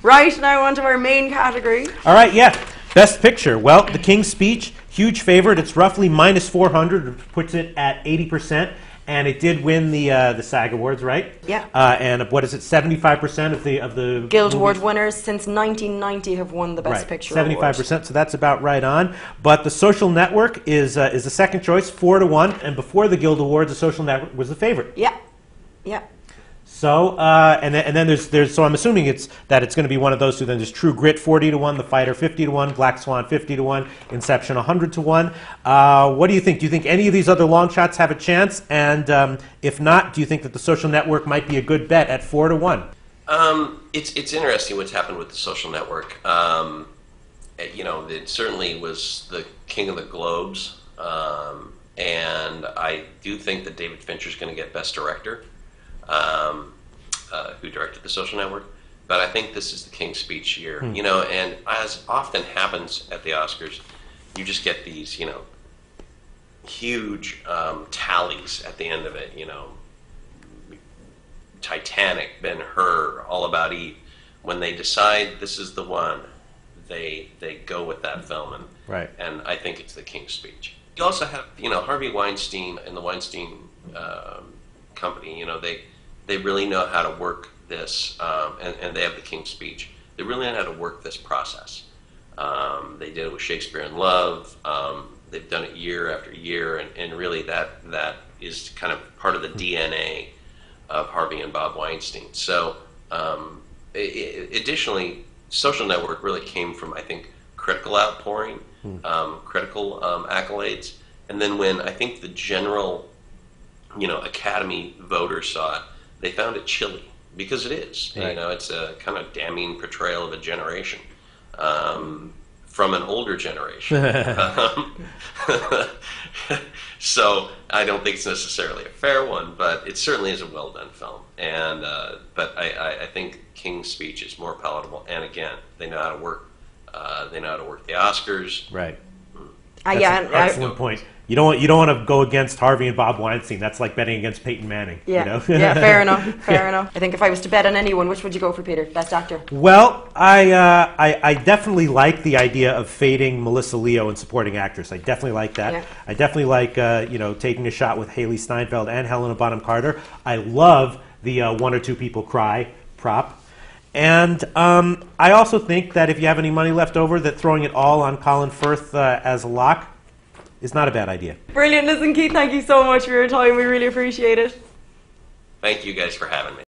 Right, now on to our main category. All right, yeah. Best Picture. Well, The King's Speech, huge favorite. It's roughly minus 400, which puts it at 80%. And it did win the SAG Awards, right? Yeah. And what is it? 75% of the Guild movies? Award winners since 1990 have won the Best Picture 75%. award. So that's about right on. But The Social Network is the second choice, 4-1. And before the Guild Awards, The Social Network was the favorite. Yeah. Yeah. So and then there's so I'm assuming it's going to be one of those two. Then there's True Grit 40-1, The Fighter 50-1, Black Swan 50-1, Inception 100-1. What do you think? Do you think any of these other long shots have a chance? And if not, do you think that The Social Network might be a good bet at 4-1? It's interesting what's happened with The Social Network. You know, it certainly was the king of the Globes, and I do think that David Fincher's going to get Best Director. Who directed The Social Network, but I think this is the King's Speech year. You know, and as often happens at the Oscars, you just get these, you know, huge tallies at the end of it. You know, Titanic, Ben-Hur, All About Eve. When they decide this is the one, they go with that film, and I think it's the King's Speech. You also have, you know, Harvey Weinstein and the Weinstein Company. You know, they really know how to work this, and they have the King's Speech. They really know how to work this process. They did it with Shakespeare in Love. They've done it year after year, and really that is kind of part of the DNA of Harvey and Bob Weinstein. So additionally, Social Network really came from, I think, critical outpouring, critical accolades, and then when I think the general, you know, Academy voters saw it, they found it chilly, because it is. Right. You know, it's a kind of damning portrayal of a generation from an older generation. So I don't think it's necessarily a fair one, but it certainly is a well-done film. And but I think King's Speech is more palatable. And again, they know how to work. They know how to work the Oscars. Right. That's an excellent point. You don't want to go against Harvey and Bob Weinstein. That's like betting against Peyton Manning. Yeah, you know? Yeah, fair enough. Fair enough. I think if I was to bet on anyone, which would you go for, Peter? Best actor? Well, I definitely like the idea of fading Melissa Leo in supporting actress. I definitely like that. Yeah. I definitely like you know, taking a shot with Haley Steinfeld and Helena Bonham Carter. I love the one or two people cry prop. And I also think that if you have any money left over, that throwing it all on Colin Firth as a lock is not a bad idea. Brilliant. Listen, Keith, thank you so much for your time. We really appreciate it. Thank you guys for having me.